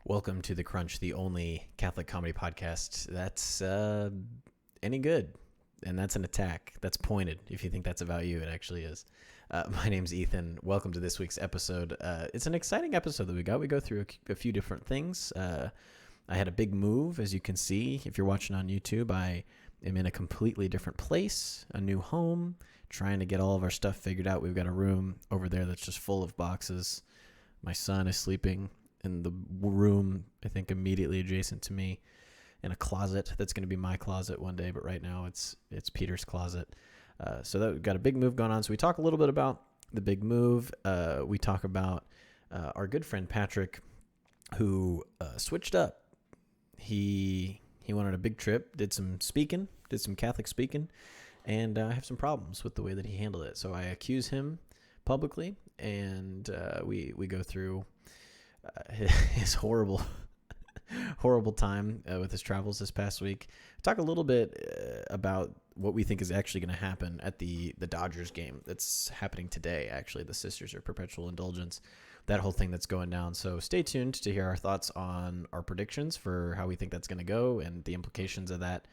Welcome to The Crunch, the only Catholic comedy podcast that's any good. And that's an attack. That's pointed. If you think that's about you, it actually is. My name's Ethan. Welcome to this week's episode. It's an exciting episode that we got. We go through a few different things. I had a big move, as you can see. If you're watching on YouTube, I am in a completely different place, a new home, trying to get all of our stuff figured out. We've got a room over there that's just full of boxes. My son is sleeping in the room, I think, immediately adjacent to me, in a closet that's going to be my closet one day, but right now it's Peter's closet. So that we've got a big move going on. So we talk a little bit about the big move. We talk about our good friend Patrick, who switched up. He wanted a big trip, did some Catholic speaking, and I have some problems with the way that he handled it. So I accuse him publicly, and we go through his horrible time with his travels this past week. Talk a little bit about what we think is actually going to happen at the Dodgers game that's happening today. Actually, the Sisters of Perpetual Indulgence, that whole thing that's going down. So stay tuned to hear our thoughts on our predictions for how we think that's going to go and the implications of that.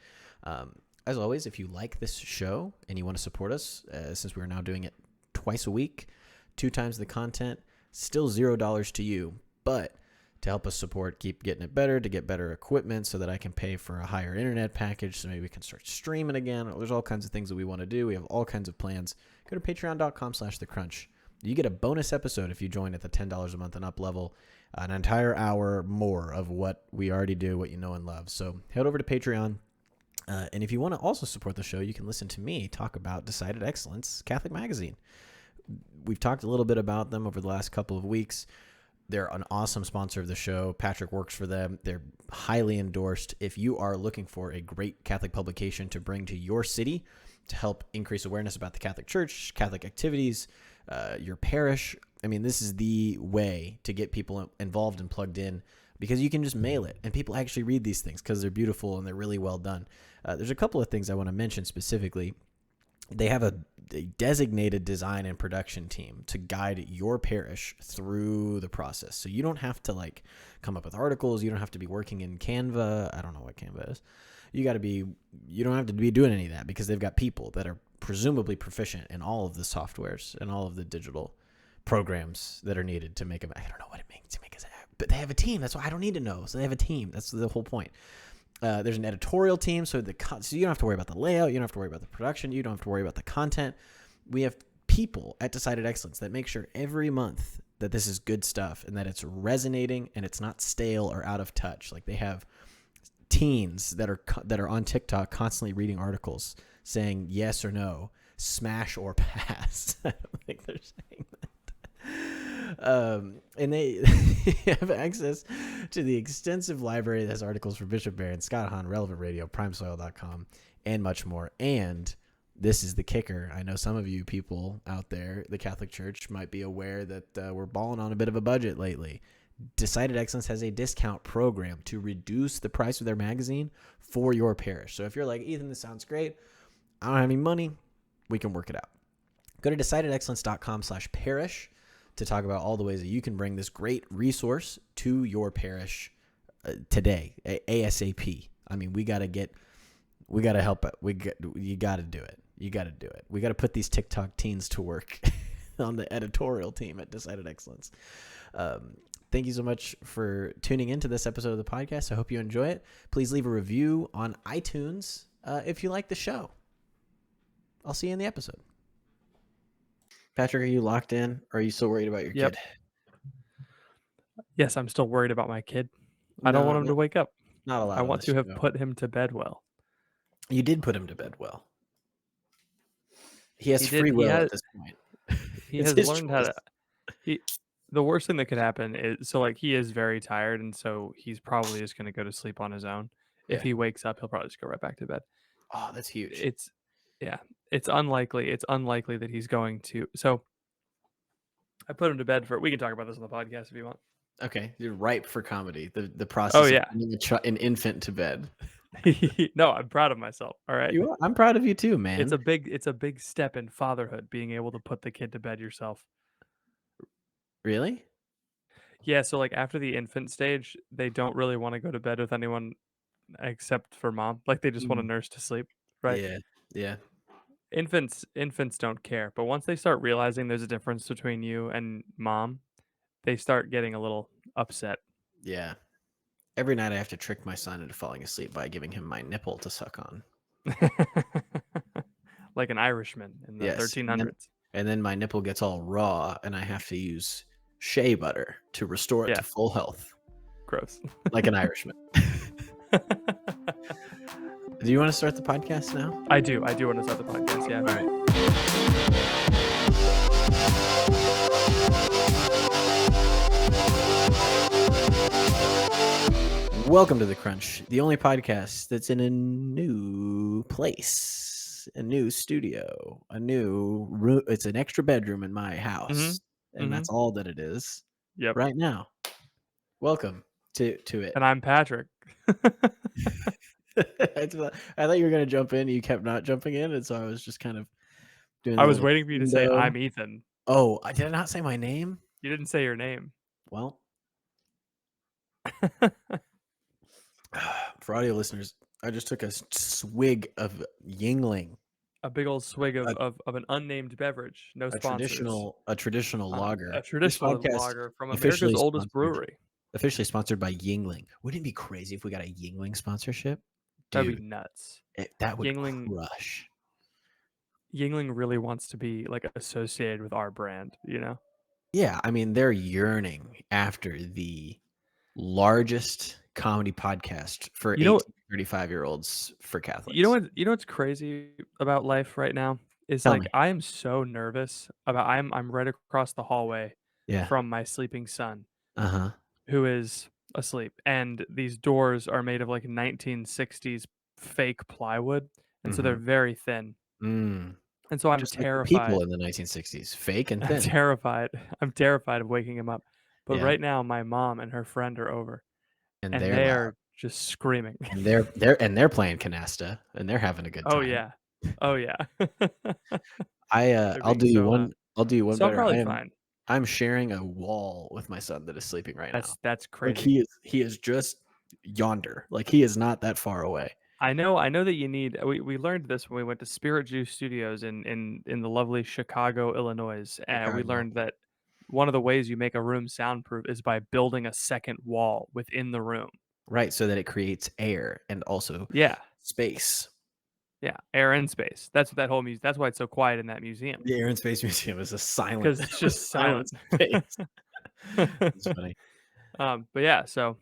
As always, if you like this show and you want to support us, since we're now doing it twice a week, 2 times the content, still $0 to you. But to help us support, keep getting it better, to get better equipment so that I can pay for a higher internet package so maybe we can start streaming again. There's all kinds of things that we want to do. We have all kinds of plans. Go to patreon.com/thecrunch. You get a bonus episode if you join at the $10 a month and up level, an entire hour more of what we already do, what you know and love. So head over to Patreon. And if you want to also support the show, you can listen to me talk about Decided Excellence Catholic Magazine. We've talked a little bit about them over the last couple of weeks. They're an awesome sponsor of the show. Patrick works for them. They're highly endorsed. If you are looking for a great Catholic publication to bring to your city to help increase awareness about the Catholic Church, Catholic activities, your parish, I mean, this is the way to get people involved and plugged in, because you can just mail it and people actually read these things because they're beautiful and they're really well done. There's a couple of things I want to mention specifically. They have a designated design and production team to guide your parish through the process. So you don't have to come up with articles. You don't have to be working in Canva. I don't know what Canva is. You don't have to be doing any of that, because they've got people that are presumably proficient in all of the softwares and all of the digital programs that are needed to make them. I don't know what it means to make us, but they have a team. That's why I don't need to know. So they have a team. That's the whole point. There's an editorial team, so you don't have to worry about the layout. You don't have to worry about the production. You don't have to worry about the content. We have people at Decided Excellence that make sure every month that this is good stuff and that it's resonating and it's not stale or out of touch. Like, they have teens that are on TikTok constantly reading articles saying yes or no, smash or pass. I don't think they're saying that. And they have access to the extensive library that has articles for Bishop Barron, Scott Hahn, Relevant Radio, PrimeSoil.com, and much more. And this is the kicker. I know some of you people out there, the Catholic Church, might be aware that we're balling on a bit of a budget lately. Decided Excellence has a discount program to reduce the price of their magazine for your parish. So if you're like, Ethan, this sounds great, I don't have any money, we can work it out. Go to decidedexcellence.com/parish to talk about all the ways that you can bring this great resource to your parish today, ASAP. I mean, we got to help it. You got to do it. You got to do it. We got to put these TikTok teens to work on the editorial team at Decided Excellence. Thank you so much for tuning into this episode of the podcast. I hope you enjoy it. Please leave a review on iTunes if you like the show. I'll see you in the episode. Patrick, are you locked in, or are you still worried about your kid? Yes, I'm still worried about my kid. I don't want him to wake up. Not a lot. I want to have put him to bed well. You did put him to bed well. He has free will at this point. He has learned how to. The worst thing that could happen is, he is very tired, and so he's probably just going to go to sleep on his own. Yeah. If he wakes up, he'll probably just go right back to bed. Oh, that's huge. It's unlikely. It's unlikely that he's going to. So I put him to bed we can talk about this on the podcast if you want. Okay, you're ripe for comedy. The process of putting an infant to bed. No, I'm proud of myself. All right, I'm proud of you too, man. It's a big step in fatherhood, being able to put the kid to bed yourself. Really? Yeah, so like after the infant stage, they don't really want to go to bed with anyone except for mom. Like they just want a Mm. nurse to sleep, right? Yeah, yeah, Infants don't care, but once they start realizing there's a difference between you and mom, they start getting a little upset. yeah. Every night I have to trick my son into falling asleep by giving him my nipple to suck on. Like an Irishman in the Yes, 1300s. and then my nipple gets all raw, and I have to use shea butter to restore it Yeah, to full health, gross. like an Irishman. Do you want to start the podcast now? I do want to start the podcast, yeah. All right. Welcome to The Crunch, the only podcast that's in a new place, a new studio, a new room. It's an extra bedroom in my house, and Mhm. that's all that it is Yep. right now. Welcome to it. And I'm Patrick. I thought you were gonna jump in. You kept not jumping in, and so I was just kind of doing I the was little waiting for you to say window. I'm Ethan. Oh, I did not say my name. You didn't say your name. Well, for audio listeners, I just took a swig of Yingling, A big old swig a, of an unnamed beverage. No a sponsors. traditional lager. A This traditional podcast lager from America's officially oldest sponsored brewery. officially sponsored by Yingling. Wouldn't it be crazy if we got a Yingling sponsorship, That'd dude? be nuts. That would Yingling crush. Yingling really wants to be like associated with our brand, you know? Yeah, I mean they're yearning after the largest comedy podcast for You 18 know to 35-year-olds for you Catholics. know what's crazy about life right now is Tell like me. I am so nervous about I'm right across the hallway Yeah. from my sleeping son Uh-huh. who is asleep, and these doors are made of like 1960s fake plywood, and so they're Mhm. very thin. Mm. And so I'm Just like the people terrified. in the 1960s, fake and I'm thin. terrified. I'm terrified of waking him up. But Yeah, right now my mom and her friend are over and and they're they loud. are just screaming. And they're playing canasta, and they're having a good Oh time. yeah. Oh yeah. They're I'll being do you so loud. one I'll do you one So I'm better. probably fine. I'm sharing a wall with my son that is sleeping right now. That's Like crazy. he is just yonder. Like he is not that far away. I know that you need we learned this when we went to Spirit Juice Studios in the lovely Chicago, Illinois. We Chicago. learned that one of the ways you make a room soundproof is by building a second wall within the room. Right, so that it creates air and also Yeah. space. Yeah, air and space. That's what that whole that's why it's so quiet in that museum, The Air and Space Museum is a silent because it's a just silent silent. space. It's funny. But yeah, so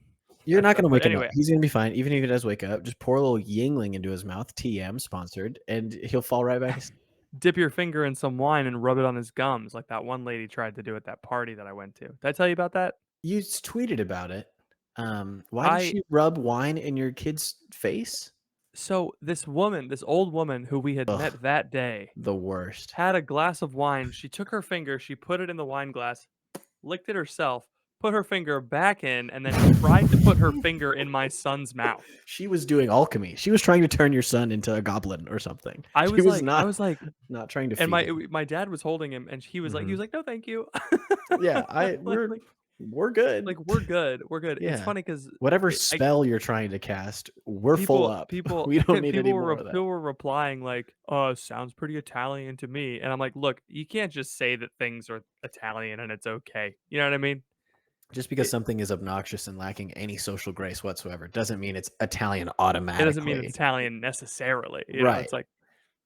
You're not but gonna wake him up. anyway, He's gonna be fine. Even if he does wake up, just pour a little Yingling into his mouth, TM sponsored, and he'll fall right back asleep. dip your finger in some wine and rub it on his gums like that one lady tried to do at that party that I went to. Did I tell you about that? You tweeted about it. Why did I she rub wine in your kid's face? So this old woman who we had Ugh, met that day, the worst. had a glass of wine. She took her finger, she put it in the wine glass, licked it herself, put her finger back in, and then tried to put her finger in my son's mouth. She was doing alchemy. She was trying to turn your son into a goblin or something. She was I not was like, not trying to and feed him. my dad was holding him, and he Mhm. was like, no, thank you. Yeah, like, like, we're good. we're good, we're good. It's Yeah. funny because Whatever I spell you're trying to cast, we're full up. people We don't need any more of that. people were replying like, "Oh, sounds pretty Italian to me." And I'm like, "Look, you can't just say that things are Italian and it's okay." You know what I mean? Just because It, something is obnoxious and lacking any social grace whatsoever doesn't mean it's Italian it doesn't mean it's automatically. Italian necessarily. You know, Right. it's like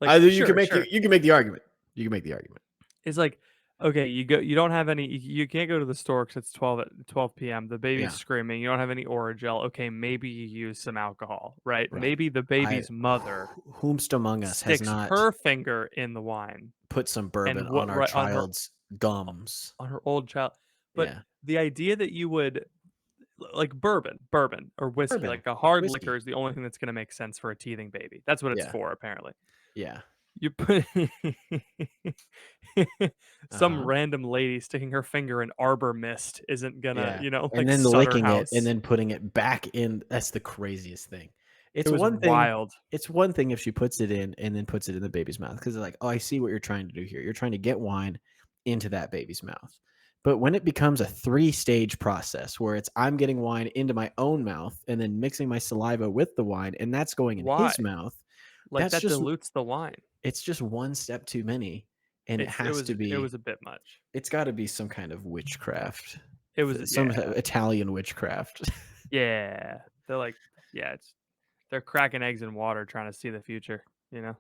You can sure, make sure. you can make the argument. You can make the argument. It's like, okay, you don't have any you can't go to the store because it's 12 p.m. The baby's Yeah. screaming. You don't have any Oragel. Okay, maybe you use some alcohol, right? Right. Maybe the I baby's mother whomst among us has sticks not her finger in the wine put some bourbon and what on our right child's gums. on her old child. But Yeah. the idea that you would like bourbon or whiskey, Bourbon. like a hard liquor Whiskey. is the only thing that's going to make sense for a teething baby. That's what it's Yeah. for, apparently. Yeah. You put some Uh-huh. random lady sticking her finger in Arbor Mist isn't gonna, Yeah. And like then Sutter licking it and House. then putting it back in. That's the craziest thing. It was wild. It's one thing if she puts it in and then puts it in the baby's mouth because they're like, oh, I see what you're trying to do here. You're trying to get wine into that baby's mouth. But when it becomes a 3-stage process where it's I'm getting wine into my own mouth and then mixing my saliva with the wine and that's going in Why? his mouth, Like, that's that just dilutes the wine. it's just one step too many. And it It has was to it be was a bit much. it's got to be some kind of witchcraft. It was Some yeah. Italian witchcraft. Yeah. They're like yeah, they're cracking eggs in water trying to see the future, you know?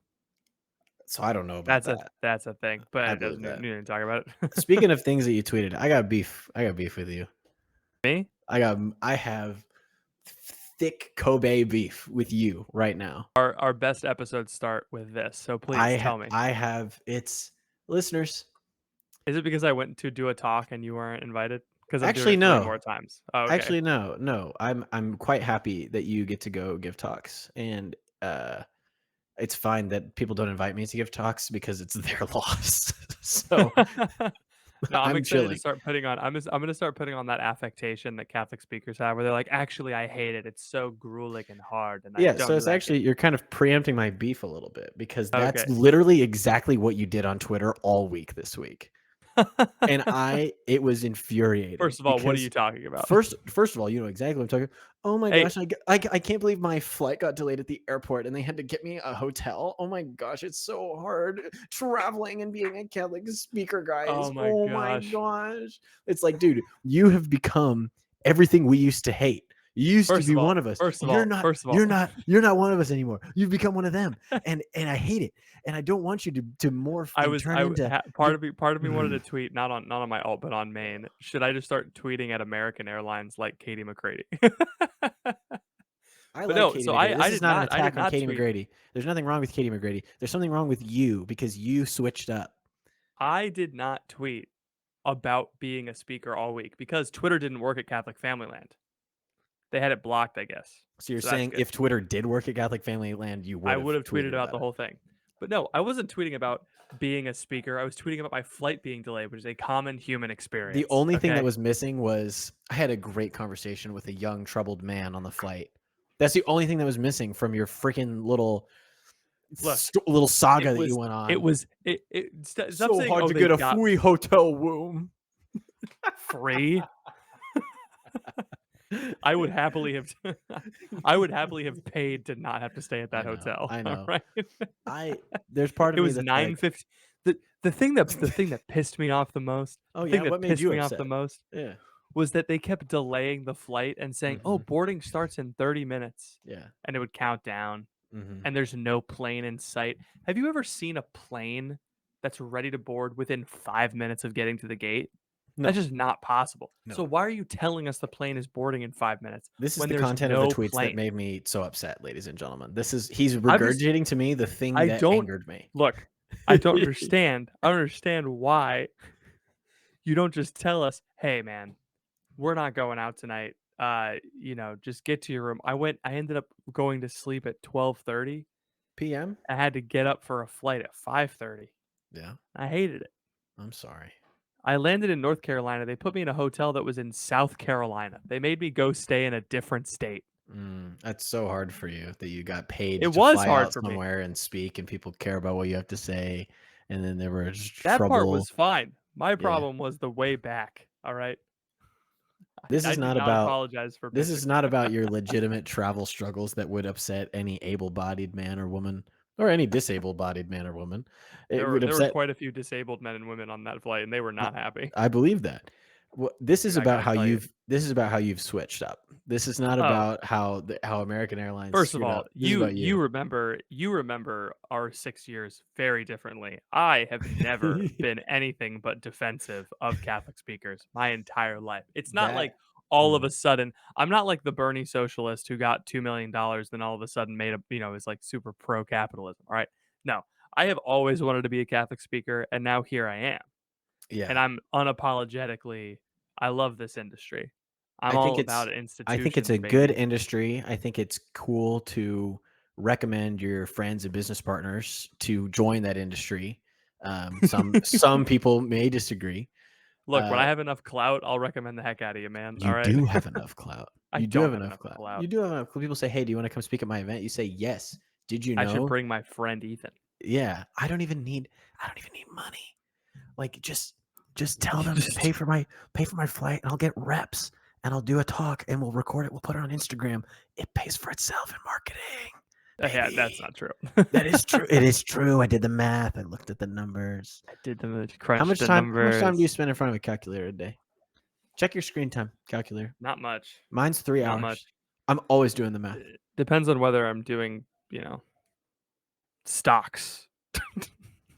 So I don't know about that. That's a thing, but I it believe doesn't that. need to talk about it. Speaking of things that you tweeted, I got beef. I got beef with you. Me? I have thick Kobe beef with you right now. Our best episodes start with this, so please tell me. I have it's listeners. Is it because I went to do a talk and you weren't invited? Because I'm doing Actually it 3 no. more times. Oh, okay. Actually no. No. I'm quite happy that you get to go give talks and it's fine that people don't invite me to give talks because it's their loss. So No, I'm I'm excited to chilling. start putting on I'm gonna start putting on that affectation that Catholic speakers have where they're like, "Actually, I hate it. It's so grueling and hard, and I Yeah, so don't it's like it." actually you're kind of preempting my beef a little bit because that's Okay. literally exactly what you did on Twitter all week this week. And it was infuriating First of all, what are because you talking about? first of all, you know exactly what I'm talking. Oh my Hey, gosh, I can't believe my flight got delayed at the airport and they had to get me a hotel. Oh my gosh, it's so hard traveling and being a Catholic speaker, guys. oh my Oh my gosh. gosh. It's like, dude, you have become everything we used to hate. You used to First be of all one of us. first of all first of all, You're not one of us anymore. You've become one of them. And I hate it. And I don't want you to morph I and was turn I w into ha part of me wanted to Mm. tweet, not on my alt, but on main. Should I just start tweeting at American Airlines like Katie McCready? I But like no, Katie so McGrady. This I is did not an not attack on Katie tweet. McGrady. There's nothing wrong with Katie McGrady. There's something wrong with you because you switched up. I did not tweet about being a speaker all week because Twitter didn't work at Catholic Family Land. They had it blocked, I guess. So you're So that's saying good. if Twitter did work at Catholic Family Land, you I would would have have tweeted tweeted about the about it. whole thing. But no, I wasn't tweeting about being a speaker. I was tweeting about my flight being delayed, which is a common human The experience. only thing that Okay. was missing was I had a great conversation with a young troubled man on the flight. That's the only thing that was missing from your freaking Look, little it saga that you was went it on. was stop So saying, hard oh, to they get a got free hotel room. free. I would happily have I would happily have paid to not have to stay at that hotel. I All know. right. There's part It of me was that's like, 9:50. The thing that pissed me off the most, oh the thing yeah, that what made pissed you me off the upset? most Yeah. was that they kept delaying the flight and saying, "Oh, Hmm. boarding starts in 30 minutes." Yeah. And it would count down Hmm. and there's no plane in sight. Have you ever seen a plane that's ready to board within 5 minutes of getting to the gate? That's No, just not possible. no. So why are you telling us the plane is boarding in 5 minutes This is when the there's content of the no tweets that plane? made me so upset, ladies and gentlemen. He's I'm just regurgitating to me the thing I that don't angered me. look, I don't understand. I don't understand why you don't just tell us, "Hey man, we're not going out tonight. Just get to your room." I ended up going to sleep at 12:30. PM? I had to get up for a flight at 5:30. Yeah. I hated it. I'm sorry. I landed in North Carolina. They put me in a hotel that was in South Carolina. They made me go stay in a different state. That's so hard for you that you got paid It to was fly hard out for me. somewhere and speak, and people care about what you have to say, and then there was That part trouble. was fine. My Yeah. problem was the way back, all right? This I is do not not about apologize for this bitching. is not about your legitimate travel struggles that would upset any able-bodied man or woman or any disabled-bodied man or woman. It would There were upset quite a few disabled men and women on that flight, and they were I not happy, I believe that. This is dude, I about gotta how tell you. you've switched up. This is not Oh, about how American Airlines first of screwed all, up. This is about you. you remember our 6 years very differently. I have never been anything but defensive of Catholic speakers my entire life. It's not like That all of mm, a sudden I'm not like the Bernie socialist who got $2 million, then all of a sudden is like super pro capitalism. All right. No, I have always wanted to be a Catholic speaker, and now here I am. And yeah. I'm unapologetically I love this industry. I'm I think all it's about I think it's a institutions, good baby. industry. I think it's cool to recommend your friends and business partners to join that industry. Some people may disagree. Look, when I Uh, have enough clout, I'll recommend the heck out of you, man. All you right. do have enough clout. I You do don't have have enough enough clout. clout. You do have enough. People say, "Hey, do you want to come speak at my event?" You say, "Yes." Did you I should know? bring my friend Ethan. Yeah. I don't even need money. Like just Just tell them to pay for my flight, and I'll get reps, and I'll do a talk, and we'll record it. We'll put it on Instagram. It pays for itself in marketing. Yeah, that's Baby. not true. That is true. It is true. I did the math. I looked at the numbers. I did the How crunch much the time? How much time numbers. do you spend in front of a calculator a day? Check your screen time calculator. Not much. Mine's 3 Not hours. much. I'm always doing the math. Depends on whether I'm doing, stocks.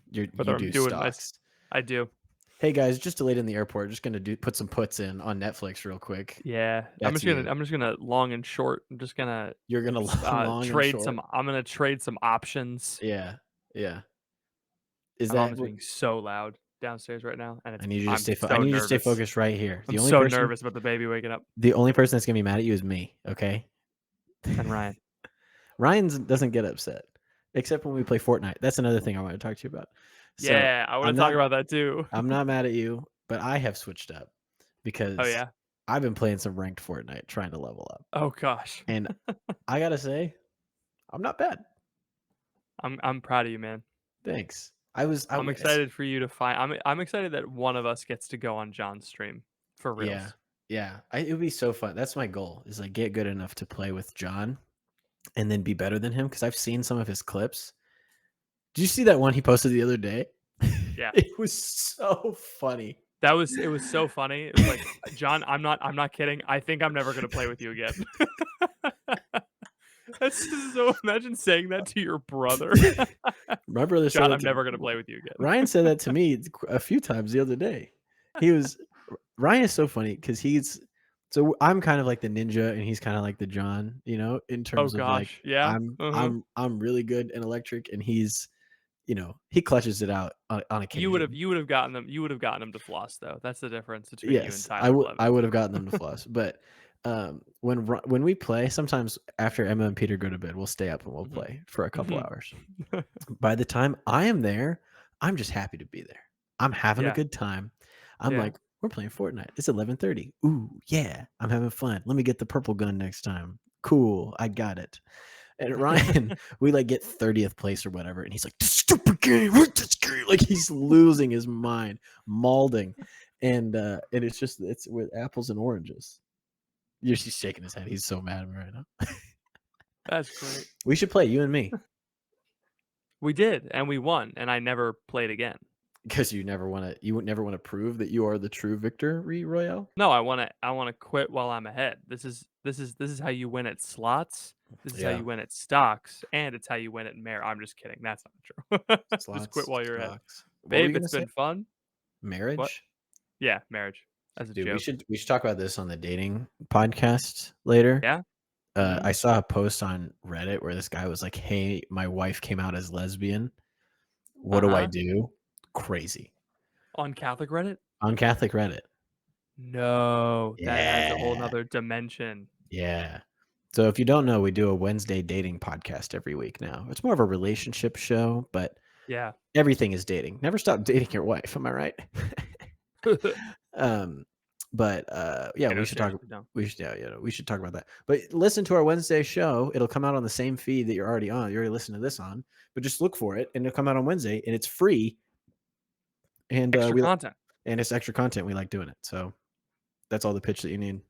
You Whether do I'm doing stocks. I do. Hey guys, just delayed in the airport. Just gonna put some puts in on Netflix real quick. Yeah. That's you. I'm just gonna long and short. I'm just gonna You're gonna long and trade short. I'm gonna trade some options. Yeah, yeah. Is My that? mom's being so loud downstairs right now, and I need you to I'm stay. so I need you to stay nervous. focused right here. I'm so nervous about the baby waking up. The only person that's gonna be mad at you is me. Okay. And Ryan. Ryan doesn't get upset, except when we play Fortnite. That's another thing I want to talk to you about. So, Yeah, I want to talk about that too. I'm not mad at you, but I have switched up because Oh yeah. I've been playing some ranked Fortnite, trying to level up. Oh gosh. And I gotta say, I'm not bad. I'm proud of you, man. Thanks. I'm excited for you to find. I'm excited that one of us gets to go on John's stream for reals. Yeah. It would be so fun. That's my goal. Is like get good enough to play with John, and then be better than him. Because I've seen some of his clips. Did you see that one he posted the other day? Yeah, it was so funny. It was so funny. It was like, John, I'm not kidding. I think I'm never gonna play with you again. That's just so. Imagine saying that to your brother. My brother said, John, I'm never gonna play with you again. Ryan said that to me a few times the other day. Ryan is so funny because so I'm kind of like the ninja and he's kind of like the John, in terms of like, yeah. I'm really good in electric and he's, he clutches it out on occasion. You would have gotten them to floss though. That's the difference between you and Tyler. Blevins. I would have gotten them to floss, but when we play, sometimes after Emma and Peter go to bed, we'll stay up and we'll play for a couple hours. By the time I am there, I'm just happy to be there. I'm having a good time. I'm like, we're playing Fortnite. It's 11:30. Ooh, yeah, I'm having fun. Let me get the purple gun next time. Cool, I got it. And Ryan, we like get 30th place or whatever, and he's like, "This stupid game, this game!" Like he's losing his mind, malding, and it's with apples and oranges. He's shaking his head. He's so mad at me right now. That's great. We should play, you and me. We did, and we won, and I never played again. Because you never want to prove that you are the true victory royale. No, I want to quit while I'm ahead. This is how you win at slots. This is how you win at stocks, and it's how you win at marriage. I'm just kidding. That's not true. Just quit while you're ahead. Babe, it's been fun. Marriage? What? Yeah, marriage. As a joke. We should talk about this on the dating podcast later. Yeah. I saw a post on Reddit where this guy was like, "Hey, my wife came out as lesbian. What do I do?" Crazy. On Catholic Reddit? On Catholic Reddit. No, that adds a whole nother dimension. Yeah. So if you don't know, we do a Wednesday dating podcast every week now. It's more of a relationship show, but yeah, everything is dating. Never stop dating your wife. Am I right? We should talk. We should talk about that. But listen to our Wednesday show. It'll come out on the same feed that you're already on. You already listened to this on, but just look for it, and it'll come out on Wednesday, and it's free. And extra content. And it's extra content. We like doing it. So that's all the pitch that you need.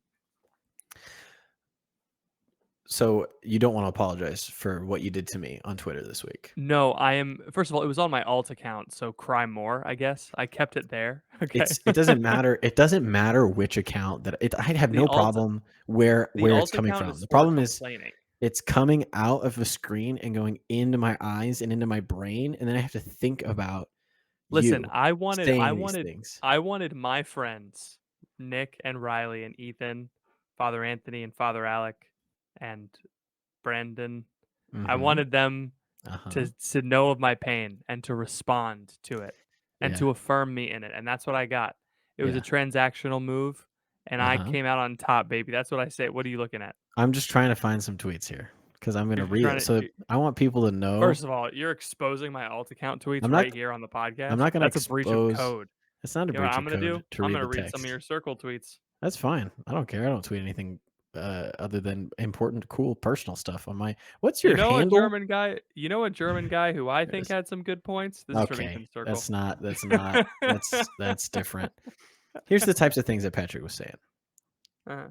So you don't want to apologize for what you did to me on Twitter this week? No, I am. First of all, it was on my alt account, so cry more. I guess I kept it there. Okay. It doesn't matter. It doesn't matter which account I have no problem where it's coming from. The problem is it's coming out of the screen and going into my eyes and into my brain, and then I have to think about. Listen, I wanted my friends, Nick and Riley and Ethan, Father Anthony and Father Alec, and Brandon. I wanted them to know of my pain and to respond to it and to affirm me in it. And that's what I got. It was a transactional move, and I came out on top, baby. That's what I say. What are you looking at? I'm just trying to find some tweets here because I'm going to read it. So I want people to know. First of all, you're exposing my alt account tweets right here on the podcast. I'm not going to That's a breach of code. It's not a breach of code. I'm going to read some of your circle tweets. That's fine. I don't care. I don't tweet anything other than important, cool, personal stuff on my. What's You your know a handle? German guy who I think Yes. had some good points? This is from Okay, Ethan's circle. that's different. Here's the types of things that Patrick was saying. Uh-huh.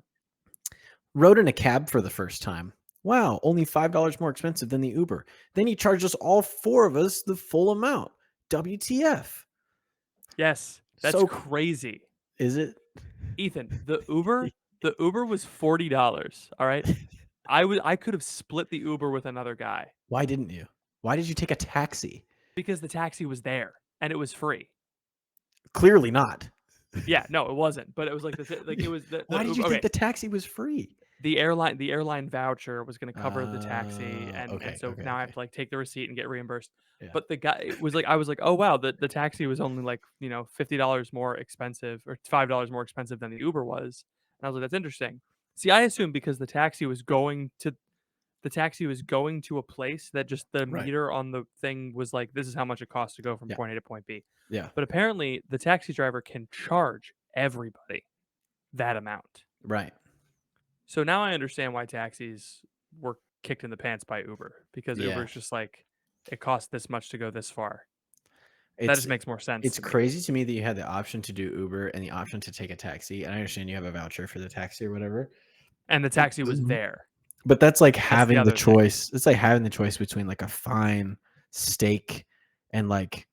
Rode in a cab for the first time. Wow, only $5 more expensive than the Uber. Then he charged us all four of us the full amount. WTF? Yes, that's So crazy. is it? Ethan, the Uber was $40, all right? I could have split the Uber with another guy Why didn't you? Why did you take a taxi? because the taxi was there and it was free. Clearly not. Yeah, no, it wasn't, but it was like it was the Why did you Uber. think Okay, the taxi was free? the airline voucher was gonna cover the taxi, and Okay, so okay, now I have okay. to, like, take the receipt and get reimbursed. Yeah. But the guy it was like I was like, "Oh, wow, the taxi was only, like, $50 more expensive or $5 more expensive than the Uber was." And I was like, "That's interesting." See, I assumed because the taxi was going to a place that just the Right. meter on the thing was like, "This is how much it costs to go from Yeah. point A to point B." Yeah. But apparently, the taxi driver can charge everybody that amount. Right. So now I understand why taxis were kicked in the pants by Uber because Yeah. Uber's just like, it costs this much to go this far. That It's just makes more sense it's to me. crazy to me that you had the option to do Uber and the option to take a taxi. And I understand you have a voucher for the taxi or whatever. And the taxi was there. But that's like That's the having the other thing. choice. It's like having the choice between like a fine steak and like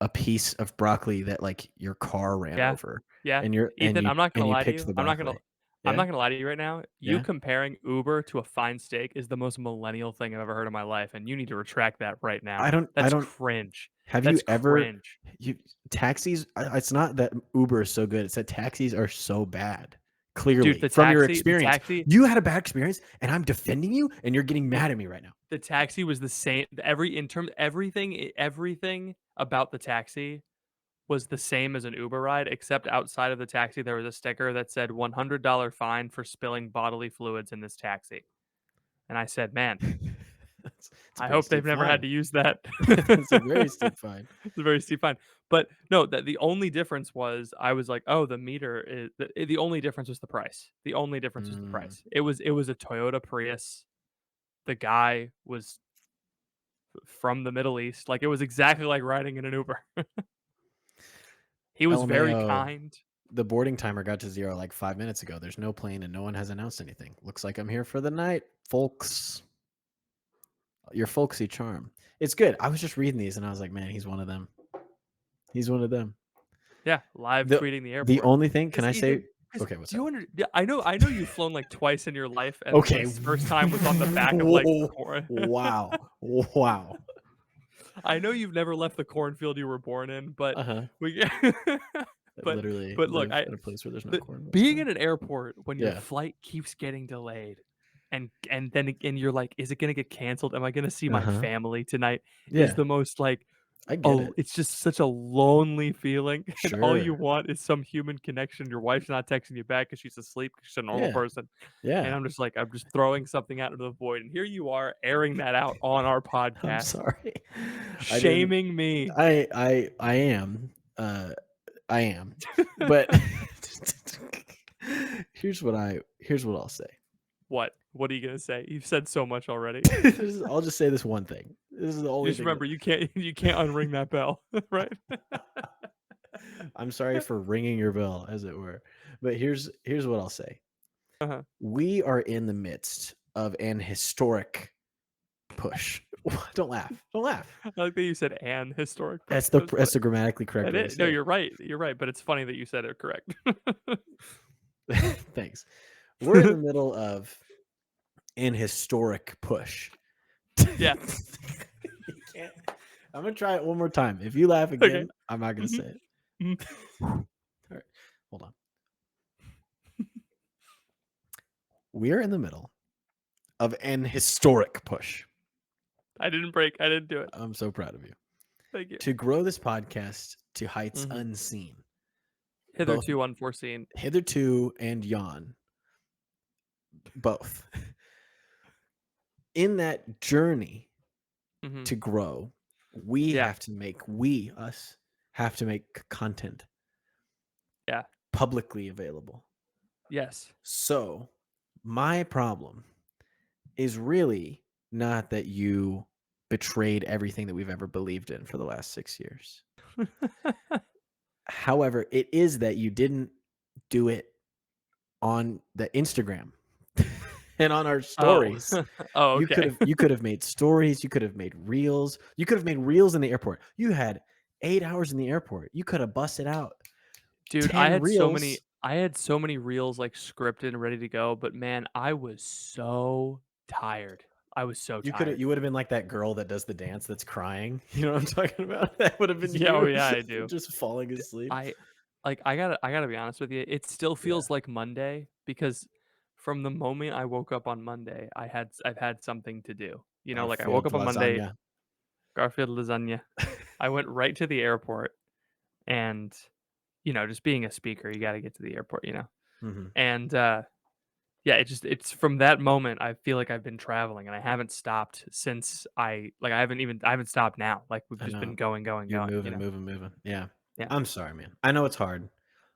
a piece of broccoli that like your car ran Yeah. over Yeah. and you're and Ethan, you I'm not and gonna you lie to picked you. the I'm not gonna broccoli. I'm Yeah? not gonna lie to you right now. You Yeah? comparing Uber to a fine steak is the most millennial thing I've ever heard in my life, and you need to retract that right now. I That's don't cringe. have you That's ever cringe. you taxis it's not that Uber is so good, it's that taxis are so bad. Dude, Clearly, the from your taxi the experience. taxi You had a bad experience and I'm defending you and you're getting the mad at me right now. the taxi was the same everything about the taxi was the same as an Uber ride, except outside of the taxi, there was a sticker that said $100 fine for spilling bodily fluids in this taxi. And I said, man, It's a I very hope they've steep never had fine. to use that. It's a very steep fine. It's a very steep fine. But no, that the only difference was I was like, oh, the meter is the only difference was the price. The only difference was the Mm. price. It was a Toyota Prius. The guy was from the Middle East. Like it was exactly like riding in an Uber. He was very LMAO. kind. The boarding timer got to 0 like 5 minutes ago. There's no plane and no one has announced anything. Looks like I'm here for the night, folks. Your folksy charm. It's good. I was just reading these and I was like, man, he's one of them. He's one of them. Yeah, live The tweeting the the airport. only thing, can Because I say Ethan, because okay, what's do up? you under? Yeah, I know you've flown like twice in your life, and Okay. this first time was on the back of like corn. Wow. Wow. I know you've never left the cornfield you were born in, but Uh-huh. we. I but literally but look, live I at a place where there's no the, corn most of the being time. in an airport when your Yeah. flight keeps getting delayed, and then again you're like, is it gonna get canceled? Am I gonna see my Uh-huh. family tonight? Is Yeah. the most like I get oh, it. it's just such a lonely feeling, and all you Sure. want is some human connection. Your wife's not texting you back because she's asleep because she's a normal Yeah. person, and Yeah. I'm just throwing something out into the void, and here you are airing that out on our I'm podcast, sorry. I didn't shaming me. I am. I am. But here's what I'll say. What? What are you gonna say? You've said so much already. I'll just say this one thing. This is the only Just thing. remember, you can't unring that bell, right? I'm sorry for ringing your bell, as it were. But here's what I'll say. Uh-huh. We are in the midst of an historic push. Don't laugh. Don't laugh. I like that you said "an historic." That's That was that's funny. the grammatically correct way to No, say you're right. You're right, but it's funny that you said it correct. it. Thanks. We're in the middle of an historic push. Yeah. You can't. I'm gonna try it one more time. If you laugh Okay. again, I'm not gonna Mhm. say it. Mhm. All right, hold on. We're in the middle of an historic push. I didn't break. I didn't do it. I'm so proud of you. Thank you. To grow this podcast to heights Mhm. unseen, both Hitherto unforeseen. hitherto and yawn, both. In that journey Mhm. to grow, we Yeah. have to make content Yeah. publicly available. Yes. So my problem is really not that you betrayed everything that we've ever believed in for the last 6 years. However, it is that you didn't do it on the Instagram and on our Oh. stories. Oh, You okay. could have made stories, you could have made reels. You could have made reels in the airport. You had 8 hours in the airport. You could have busted out Dude, 10 reels. I had so many reels like scripted and ready to go, but man, I was so tired. I was so tired. You would have been like that girl that does the dance that's crying. You know what I'm talking about? That would have been Yeah, oh you yeah, I do. just falling asleep. I I gotta be honest with you. It still Yeah. feels like Monday because from the moment I woke up on Monday, I've had something to do. You know, like I woke Garfield up on Monday, lasagna. Garfield lasagna. I went right to the airport and just being a speaker, you got to get to the airport, Mhm. And yeah, it's from that moment I feel like I've been traveling and I haven't stopped since I haven't stopped now. Like we've I just been know. going, going, You're going, moving, moving, moving. Yeah. Yeah. I'm sorry, man. I know it's hard.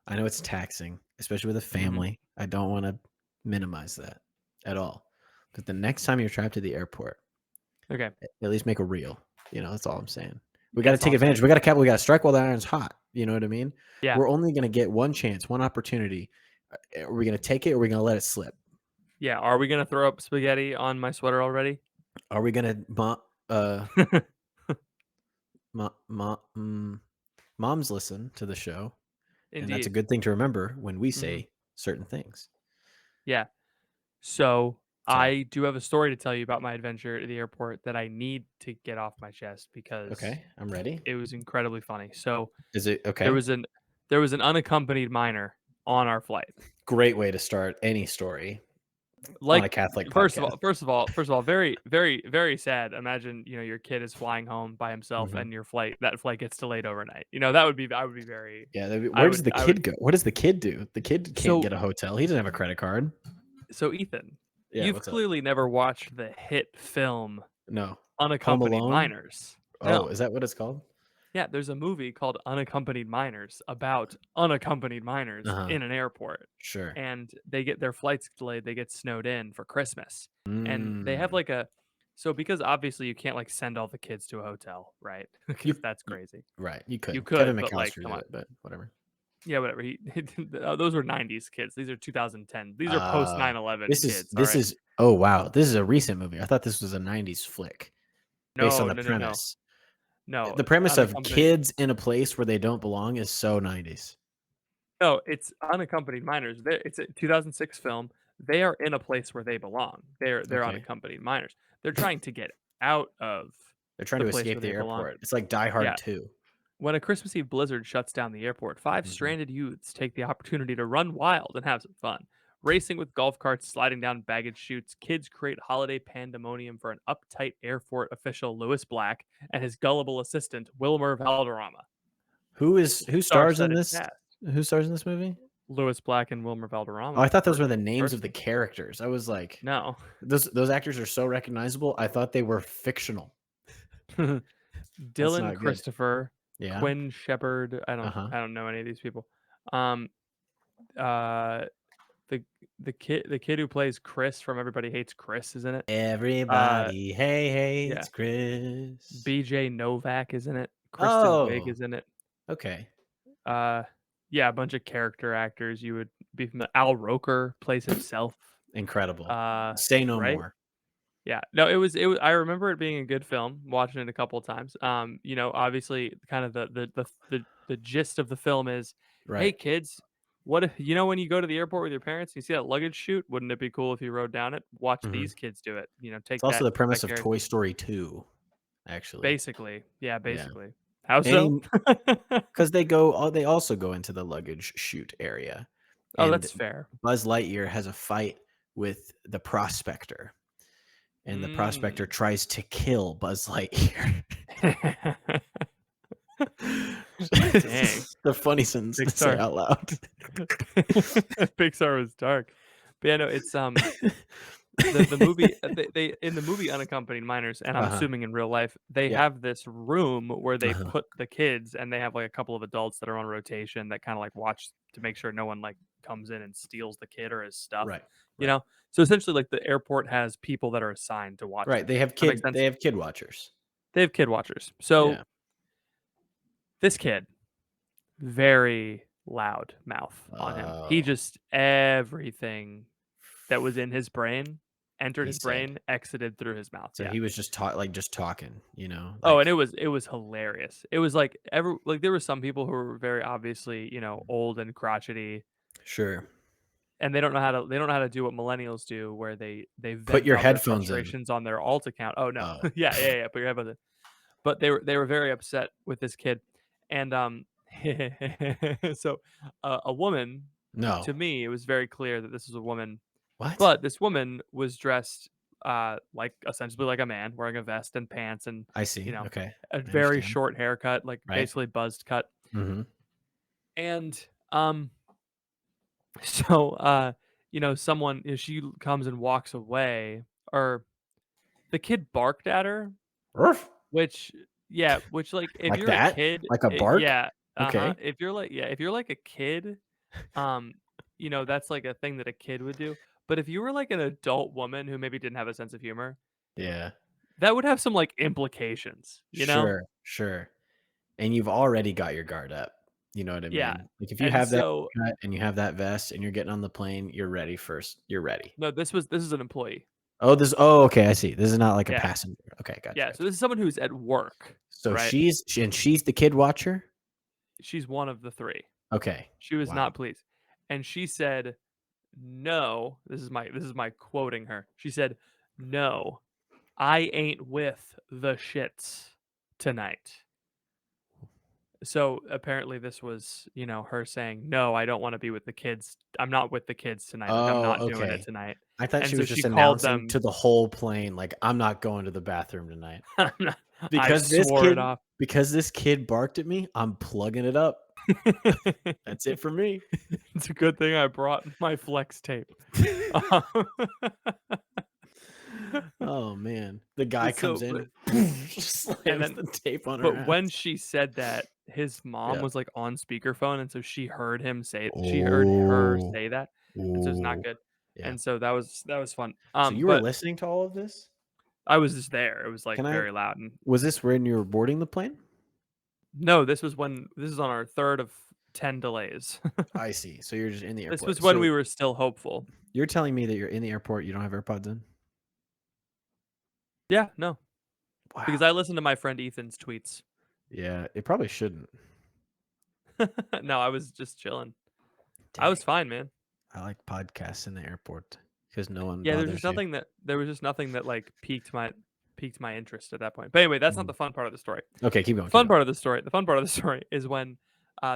I know it's taxing, especially with a Mhm. family. I don't want to minimize that at all. But the next time you're trapped at the airport, Okay. at least make a reel. That's all I'm saying. We got to That's all take I'm saying. advantage. We got to strike while the iron's hot. You know what I mean? Yeah. We're only going to get one chance, one opportunity. Are we going to take it or are we going to let it slip? Yeah. Are we gonna throw up spaghetti on my sweater already? Are we going to moms listen to the show, and that's a Indeed. good thing to remember when we Mhm. say certain things. Yeah. So So, I do have a story to tell you about my adventure at the airport that I need to get off my chest because okay, I'm ready. it was incredibly funny. So Is it there okay? was an there was an unaccompanied minor on our flight. Great way to start any story on a Like Catholic podcast. first of all, very, very, very sad. Imagine, your kid is flying home by himself Mhm. and that flight gets delayed overnight. That would be I would be very Yeah, where does the I would kid go? What does the kid do? The kid can't so get a hotel. He doesn't have a credit card. so Ethan, Yeah, you've what's up? clearly never watched the hit film No. Home Unaccompanied Alone? Minors. Oh, No. is that what it's called? Yeah, there's a movie called Unaccompanied Minors about unaccompanied minors Uh-huh. in an airport, Sure. and they get their flights delayed, they get snowed in for Christmas, and they have, Mm. like, a so because obviously you can't, like, send all the kids to a hotel, right? You Because that's y crazy. right, you You could. Kevin could, but, like, McAllister come did on. it, but whatever. Yeah, whatever, he those were '90s kids, these are 2010. These are post Uh, 9/11 this is kids, this alright? is oh, wow. This is a recent movie. I thought this was a '90s flick based on No, the no, no, no. premise. No, The premise of unaccompanied kids in a place where they don't belong is so '90s. No, it's unaccompanied minors. It's a 2006 film. They are in a place where they belong. They're Okay. unaccompanied minors. They're trying to get out of They're trying the to place escape where the they belong. airport. It's like Die Hard Yeah. 2. When a Christmas Eve blizzard shuts down the airport, five Mhm. stranded youths take the opportunity to run wild and have some fun. Racing with golf carts, sliding down baggage chutes, kids create holiday pandemonium for an uptight airport official, Lewis Black, and his gullible assistant, Wilmer Valderrama. Who stars in Star-studded this? cast. Who stars in this movie? Lewis Black and Wilmer Oh, I Valderrama. thought those were the names of the Person. characters. I was like, No. those actors are so recognizable. I thought they were fictional. That's Dylan not good. Christopher, Yeah. Quinn Shepard. Uh-huh. I don't know any of these people. Um, uh, the kid who plays Chris from Everybody Hates Chris is in it. Uh, Everybody yeah. hates Chris. BJ Novak is in it. Kristen Wiig Oh, is in it. okay. Uh, yeah, a bunch of character actors you would be from Al Roker plays himself. Incredible. Uh, Say no right? more. Yeah. No, it was I remember it being a good film, watching it a couple of times. Obviously kind of the gist of the film is, hey Right. kids, what if when you go to the airport with your parents, you see that luggage chute? Wouldn't it be cool if you rode down it? Watch Mhm. these kids do it. It's Take also the that premise of Toy character. Story 2, actually. Basically. Yeah, Yeah. basically. How so? And because they also go into the luggage chute area, Oh, and that's fair. Buzz Lightyear has a fight with the Prospector, and the Prospector Mm. tries to kill Buzz Lightyear. Dang. The funny sentence to say Pixar. out loud. Pixar was dark. But yeah, no, it's the movie they in the movie Unaccompanied Minors, and I'm Uh-huh. assuming in real life, they Yeah. have this room where they Uh-huh. put the kids and they have like a couple of adults that are on rotation that kind of like watch to make sure no one like comes in and steals the kid or his stuff. Right. You Right. know, So essentially, like the airport has people that are assigned to watch Right. them. That makes They sense. have kid watchers. They have kid watchers. So Yeah. this kid, very loud mouth on him. He Oh, just everything that was in his brain entered he his said. brain, exited through his mouth. So Yeah. he was just just talking, Oh, and like it was hilarious. It was like there were some people who were very obviously, old and crotchety, sure. and they don't know how to do what millennials do, where they Put vent your out their headphones in. frustrations on their alt account. Oh no. Oh, Yeah. Put your headphones in. But they were very upset with this kid. And so a woman, no. to me, it was very clear that this was a woman, What? but this woman was dressed like essentially like a man, wearing a vest and pants and I you see. know Okay. a I very understand. short haircut, like Right? basically buzzed cut. Mm-hmm. And so someone, she comes and walks away, or the kid barked at her, which, yeah, which, like, if Like you're a that? kid, Like a bark? yeah, uh-huh, Okay. if you're like, yeah, if you're like a kid, um, that's like a thing that a kid would do. But if you were like an adult woman who maybe didn't have a sense of humor, Yeah. that would have some like implications, you know? Sure. Sure. And you've already got your guard up. You know what I Yeah. mean? Like if you And have that so, cut and you have that vest and you're getting on the plane, you're ready first. You're ready. no, this is an employee. Oh, okay, I see. This is not like a Yeah. passenger. Okay, gotcha, Yeah, so gotcha. this is someone who's at work, So right? she's the kid watcher? She's one of the 3. Okay. She was Wow. not pleased. And she said, "No," this is my quoting her. She said, "No, I ain't with the shits tonight." So apparently this was, her saying, "No, I don't want to be with the kids. I'm not with the kids tonight. Like I'm Oh, not doing it okay. tonight." I thought And she so was she just called announcing them. to the whole plane, like, "I'm not going to the bathroom tonight. I'm not- I Because swore it off. because this kid barked at me, I'm plugging it up. That's it for me." It's a good thing I brought my flex tape. Um, Oh, man. The guy so, comes but, in, and slams then the tape on her But ass. when she said that, his mom Yeah. was, like, on speakerphone, and so she heard her Oh. say that, and so it's not Ooh. good, Yeah. and so that was fun. So you were But listening to all of this? I was just there. It was, like, Can I very loud, and Was this when you were boarding the plane? no, this is on our 3rd of 10 delays. I see. So you're just in the This was airport. when we So were still hopeful. you're telling me that you're in the airport, you don't have AirPods in? Yeah, no, because Wow. I listened to my friend Ethan's tweets. Yeah, it probably shouldn't. No, I was just chilling. I Dang. was fine, man. I like podcasts in the airport because no one Yeah, bothers you. there was just nothing that, like, piqued my interest at that point. But anyway, that's not Mhm. the fun part of the story. Okay, keep going, keep Fun going. part of the story the fun part of the story is when,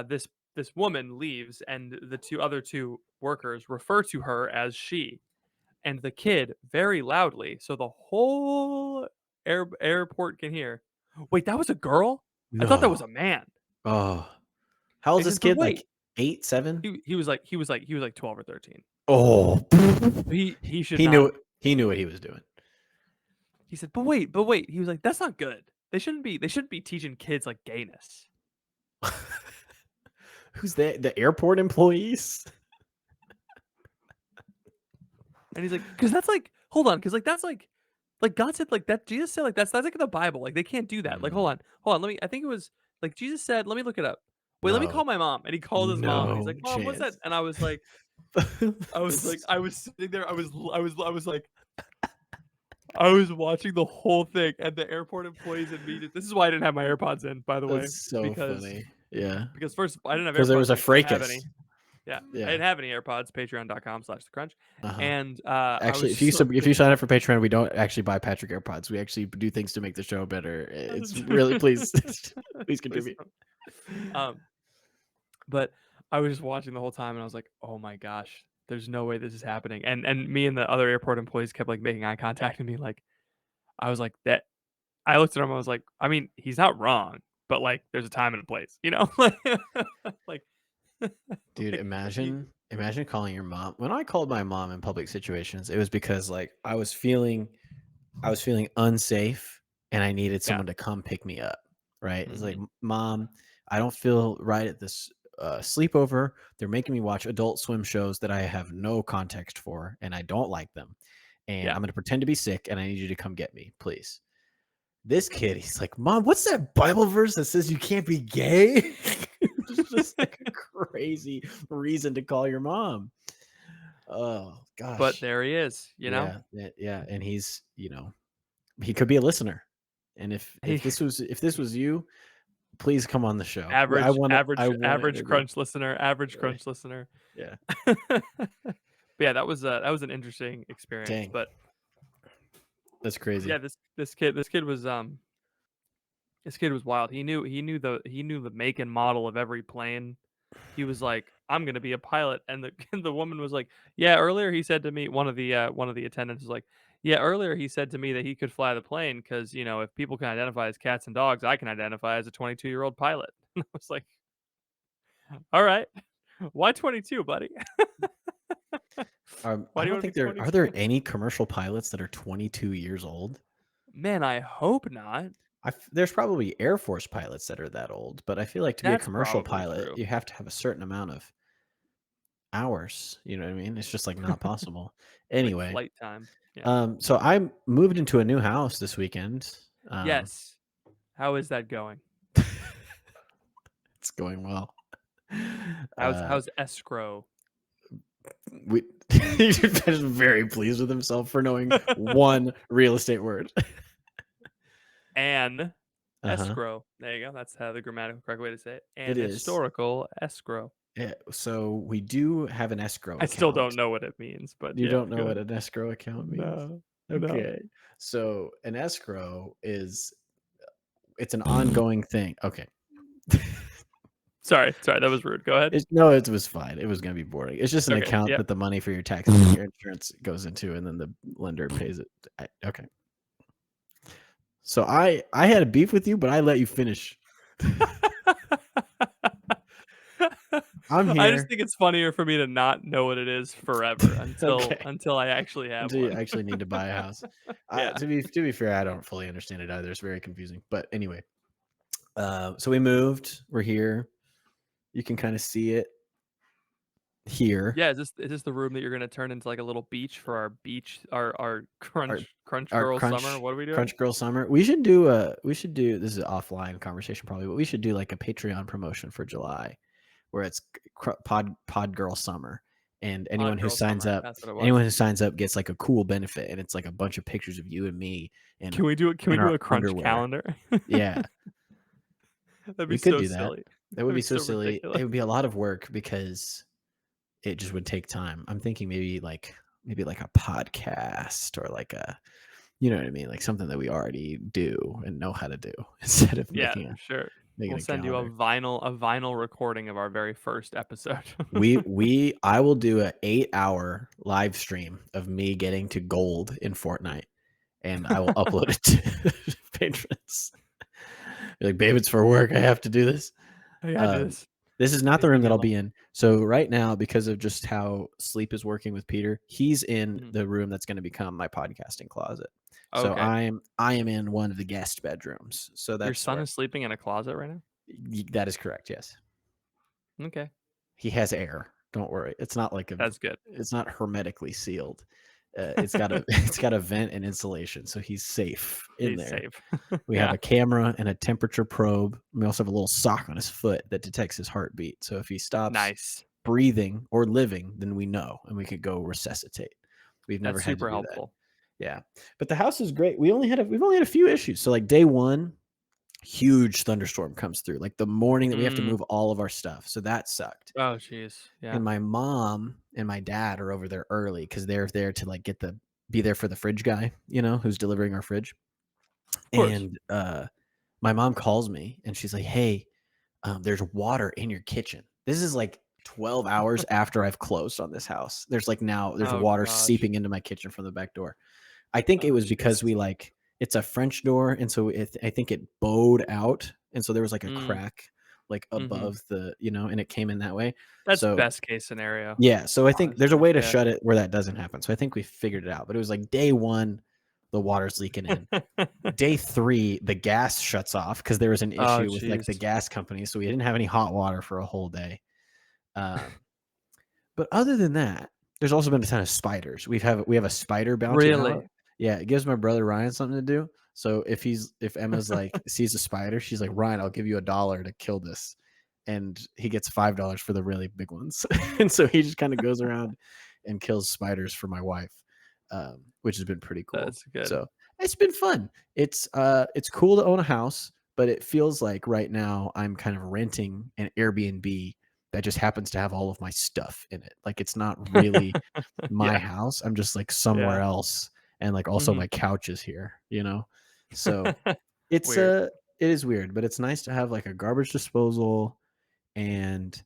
this woman leaves and the other 2 workers refer to her as "she," and the kid very loudly, so the whole airport can hear, "Wait, that was a girl? I thought that No. was a man." Oh. How old And is he this says, "But kid? Like wait." 8, 7? He was like 12 or 13. Oh. He should not. He knew what he was doing. He said, but wait." He was like, "That's not good. They shouldn't be teaching kids, like, gayness." Who's that? The airport employees? And he's like, "'Cause that's like, hold on, 'cause like that's like God said, like that Jesus said, like that's like in the Bible. Like they can't do that. Like Mm, hold on. Let me. I think it was like Jesus said. Let me look it up. Wait, let me no. call my mom." And he called his mom, and he's No like, "Mom, what's that?" chance. And I was sitting there. I was like, I was watching the whole thing, and the airport employees and me. This is why I didn't have my AirPods in, by the way, That's so because funny. Yeah. first I didn't have Because there AirPods was a because I didn't have fracas. any. Yeah, I Yeah. didn't have any AirPods. Patreon.com/the crunch, Uh-huh. and I Actually, was just like, if you sign up for Patreon, we don't actually buy Patrick AirPods. We actually do things to make the show better. It's really please please Please contribute. don't. But I was just watching the whole time, and I was like, "Oh my gosh, there's no way this is happening." And me and the other airport employees kept like making eye contact with me. Like I was like that. I looked at him. I was like, I mean, he's not wrong, but like, there's a time and a place, you know? like, Dude, like he, imagine calling your mom. When I called my mom in public situations, it was because like I was feeling unsafe and I needed yeah, someone to come pick me up, right? It's like, hmm "Mom, I don't feel right at this sleepover. They're making me watch Adult Swim shows that I have no context for, and I don't like them. And Yeah. I'm going to pretend to be sick, and I need you to come get me, please. This kid, he's like, Mom, what's that Bible verse that says you can't be gay? It's just like a crazy reason to call your mom. Oh, gosh. But there he is, you know? Yeah. And he's, he could be a listener. And if He- this was you, please come on the show. Average I crunch listener. Right. Listener. Yeah. But yeah, that was an interesting experience. Dang. But That's crazy. yeah, this kid was wild. He knew the make and model of every plane. He was like, I'm gonna be a pilot, and the the woman was like, yeah. Earlier he said to me, one of the attendants was like, yeah. Earlier he said to me that he could fly the plane because if people can identify as cats and dogs, I can identify as a 22-year-old pilot. And I was like, all right, why 22, buddy? I Why do you don't want to think be are 22? there any commercial pilots that are 22 years old? Man, I hope not. There's probably Air Force pilots that are that old, but I feel like to be a That's commercial probably pilot, true. you have to have a certain amount of hours. You know what I mean? It's just like not possible. Anyway, Like flight time. Yeah. so I moved into a new house this weekend. Yes. How is that going? It's going well. How's escrow? He's very pleased with himself for knowing one real estate word. And Uh-huh. escrow. There you go. That's the grammatical correct way to say it. And It is. historical escrow. Yeah, so we do have an escrow account. I still don't know what it means, but You don't know what an escrow account means? No. Okay. So an escrow it's an ongoing thing. Okay. Sorry, that was rude. Go ahead. It was fine. It was going to be boring. It's just an account that the money for your taxes and your insurance goes into, and then the lender pays it. Okay. So I had a beef with you, but I let you finish. I'm here. I just think it's funnier for me to not know what it is forever until I actually have until one. you actually need to buy a house. To be fair, I don't fully understand it either. It's very confusing. But anyway, so we moved. We're here. You can kind of see it here. Yeah, is this the room that you're gonna turn into like a little beach for our crunch girl summer? What are we doing? Crunch girl summer. We should do this is an offline conversation probably, but we should do like a Patreon promotion for July, where it's pod girl summer, and anyone who signs up gets like a cool benefit, and it's like a bunch of pictures of you and me. And can we do a crunch underwear. calendar? Yeah, that'd be so silly. That would be so silly. Ridiculous. It would be a lot of work because it just would take time. I'm thinking maybe like a podcast or like a, you know what I mean, like something that we already do and know how to do instead of making We'll send you a vinyl recording of our very first episode. I will do an 8-hour live stream of me getting to gold in Fortnite, and I will upload it to patrons. You're like, babe, it's for work. I have to do this. This is not the room that I'll be in. So right now, because of just how Sleep is working with Peter, he's in the room that's going to become my podcasting closet. Okay. So I am in one of the guest bedrooms. So that's your son is sleeping in a closet right now? That is correct. Yes. Okay. He has air. Don't worry. It's not like that's good. It's not hermetically sealed. It's got a vent and insulation, so he's safe in there. Safe. We have a camera and a temperature probe. We also have a little sock on his foot that detects his heartbeat. So if he stops breathing or living, then we know, and we could go resuscitate. We've never had super helpful. That. Yeah, but the house is great. We've only had a few issues. So like day one, huge thunderstorm comes through, like the morning that we have to move all of our stuff. So that sucked. Oh, jeez. Yeah. And my mom and my dad are over there early because they're there to like be there for the fridge guy, who's delivering our fridge. And my mom calls me and she's like, hey, there's water in your kitchen. This is like 12 hours after I've closed on this house. There's water seeping into my kitchen from the back door. I think it was because it's a French door, and so I think it bowed out, and so there was like a crack like above the, and it came in that way. That's best case scenario. Yeah, so I think there's a way to shut it where that doesn't happen. So I think we figured it out. But it was like day one, the water's leaking in. Day 3, the gas shuts off because there was an Oh, issue with like the jeez. gas company, so we didn't have any hot water for a whole day. But other than that, there's also been a ton of spiders. We have a spider bounty out. Really? Yeah, it gives my brother Ryan something to do. So if Emma's like sees a spider, she's like, Ryan, I'll give you $1 to kill this, and he gets $5 for the really big ones. And so he just kind of goes around and kills spiders for my wife, which has been pretty cool. That's good. So it's been fun. It's cool to own a house, but it feels like right now I'm kind of renting an Airbnb that just happens to have all of my stuff in it. Like it's not really my Yeah. house. I'm just like somewhere Yeah. else, and like also Mhm. my couch is here, you know? So it's Weird. it is weird, but it's nice to have like a garbage disposal and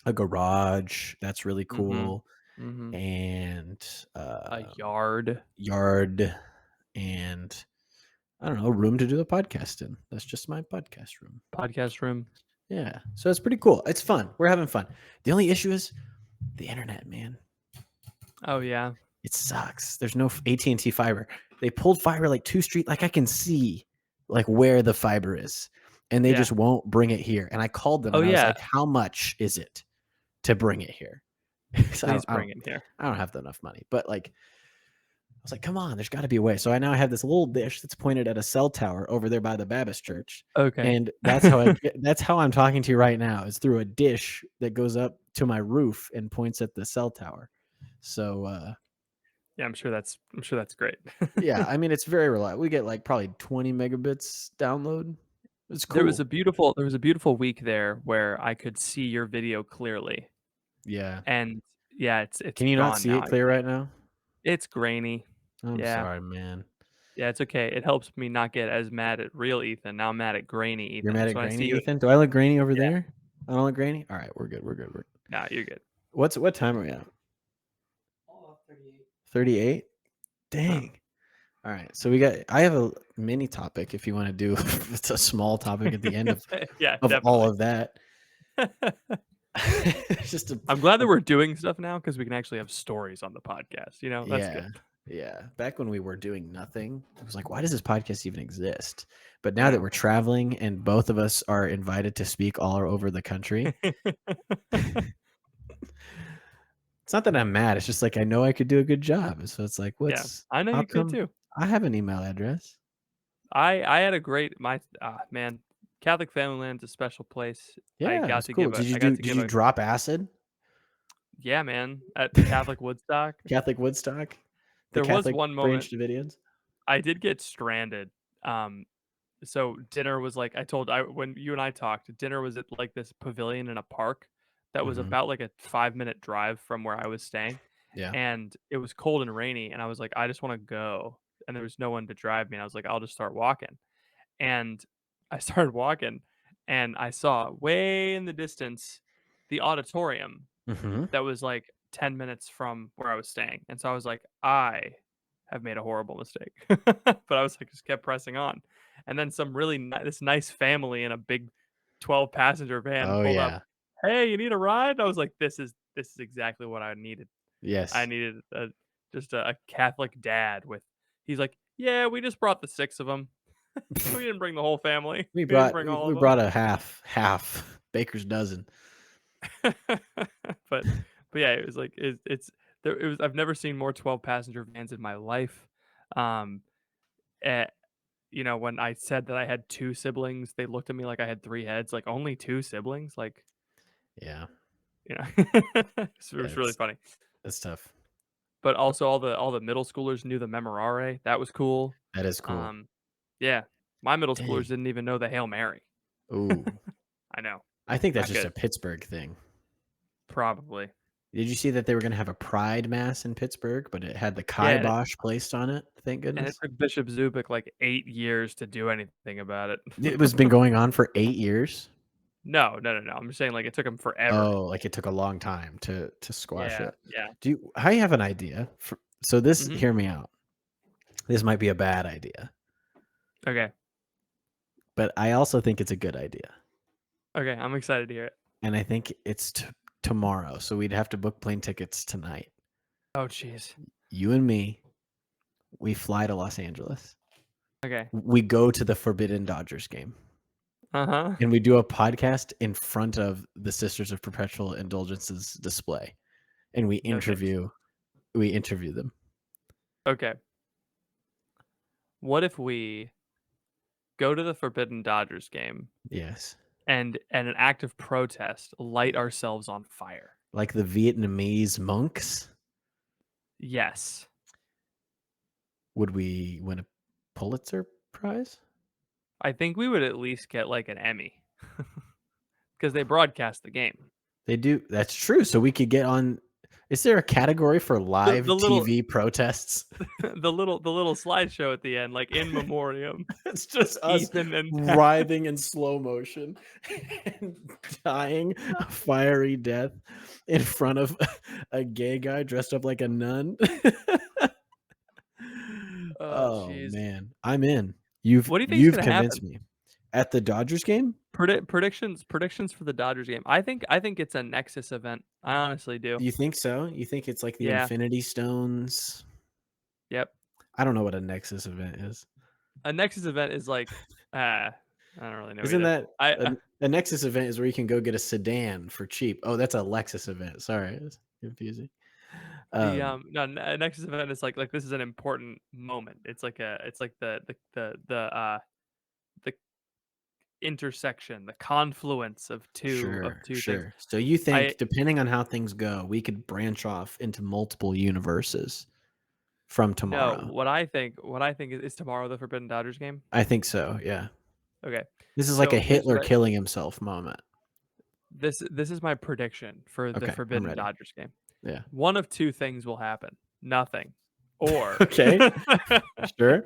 a garage. That's really Mhm. cool. Mhm. And A yard. yard and I don't know, room to do the podcast in. That's just my podcast room. Podcast room. Yeah. So it's pretty cool. It's fun. We're having fun. The only issue is the internet, man. Oh, yeah. It sucks. There's no AT&T fiber. They pulled fiber like 2 street. Like I can see like where the fiber is, and they Yeah. just won't bring it here. And I called them Oh, and I was yeah. like, "How much is it to bring it here?" So Please bring it here. I don't have enough money, but like I was like, "Come on, there's got to be a way." So I now have this little dish that's pointed at a cell tower over there by the Baptist church, Okay. and that's how I'm talking to you right now. Is through a dish that goes up to my roof and points at the cell tower. So Yeah, I'm sure that's great. yeah, I mean it's very reliable. We get like probably 20 megabits download. It's There was cool. a beautiful week there where I could see your video clearly, Yeah. and yeah, it's Can you not gone see now, it I clear think. right now? It's grainy. I'm Yeah. sorry, man. Yeah, it's okay. It helps me not get as mad at real Ethan. Now I'm mad at grainy You're mad Ethan. at So when I see grainy, you Ethan? Do I look grainy over yeah, there? I don't look grainy? All right, we're good. We're good. nah, you're good. What time are we at? 38? Oh. Dang. All right. So I have a mini topic if you want to do it's a small topic at the end Yeah, of all definitely. of that. It's just I'm glad that we're doing stuff now because we can actually have stories on the podcast, you know? That's good. yeah. Yeah. Back when we were doing nothing, it was like, why does this podcast even exist? But I now that know. we're traveling and both of us are invited to speak all over the country, it's not that I'm mad. It's just like I know I could do a good job. So it's like, Yeah, I know how you could come too. I have an email address? I had a great man, Catholic Family Land's a special place. Yeah, it was cool. I got to Did give you a drop acid? yeah, man, at Catholic Woodstock. Catholic Woodstock? The There was Catholic one moment Branch Davidians? I did get stranded. Um, so dinner was like I when you and I talked, dinner was at like this pavilion in a park that was Mhm. about like a 5-minute drive from where I was staying. Yeah. And it was cold and rainy, and I was like, I just want to go. And there was no one to drive me. And I was like, I'll just start walking. And I started walking, and I saw way in the distance the auditorium Mhm. that was like 10 minutes from where I was staying. And so I was like, I have made a horrible mistake. But I was like, just kept pressing on. And then some this nice family in a big 12 passenger van Oh, pulled up. yeah. Hey, you need a ride? And I was like, this is exactly what I needed. I Yes. needed just a Catholic dad with. He's like, yeah, we just brought the 6 of them. We didn't bring the whole family. We didn't bring all We of them. brought a half baker's dozen. but but yeah, it was like it's there. It was I've never seen more 12 passenger vans in my life. Um, eh, when I said that I had 2 siblings, they looked at me like I had 3 heads. Like only 2 siblings, like Yeah. you know, it Yeah, was really funny. that's tough. But also all the middle schoolers knew the Memorare. That was cool. That is cool. Um, yeah, my middle Dang. schoolers didn't even know the Hail Mary. Ooh. I know, I think that's not just good. a Pittsburgh thing. Probably. Did you see that they were gonna have a pride mass in Pittsburgh, but it had the Yeah, and kibosh placed on it? Thank it goodness. took Bishop Zubik like 8 years to do anything about it. It was been going on for 8 years? No, no, no, no. I'm just saying, like, it took him forever. Oh, like it took a long time to squash Yeah, it. yeah. I have an idea for so this Mhm. hear me out. This might be a bad idea, Okay. but I also think it's a good idea. Okay, I'm excited to hear it. And I think it's tomorrow, so we'd have to book plane tickets tonight. Oh, jeez. You and me, we fly to Los Angeles. Okay. We go to the Forbidden Dodgers game. Uh-huh. And we do a podcast in front of the Sisters of Perpetual Indulgence's display. And we No thanks. interview them. Okay. What if we go to the Forbidden Dodgers game Yes. and an act of protest, light ourselves on fire? Like the Vietnamese monks? Yes. Would we win a Pulitzer Prize? I think we would at least get like an Emmy because they broadcast the game. They do. That's true. So we could get on. Is there a category for live the little- TV protests? the little slideshow at the end, like in memoriam. It's just us Ethan and Pat. writhing in slow motion and dying a fiery death in front of a gay guy dressed up like a nun. Oh jeez. man, I'm in. You've What do you think is you've gonna convinced happen? me. At the Dodgers game? Predictions for the Dodgers game. I think it's a Nexus event. I honestly do. You think so? You think it's like the Yeah. Infinity Stones? Yep. I don't know what a Nexus event is. A Nexus event is like I don't really know. Isn't either. that a Nexus event is where you can go get a sedan for cheap? Oh, that's a Lexus event. Sorry, it's confusing. No, a Nexus event is like this is an important moment. It's like the intersection, the confluence of two things. So you think, depending on how things go, we could branch off into multiple universes from tomorrow? No, what I think is tomorrow the Forbidden Dodgers game. I think so. Yeah. Okay. This is like So a here's Hitler what killing himself moment. This is my prediction for the Okay, I'm Forbidden ready. Dodgers game. Yeah. One of two things will happen. Nothing. Or Okay. Sure.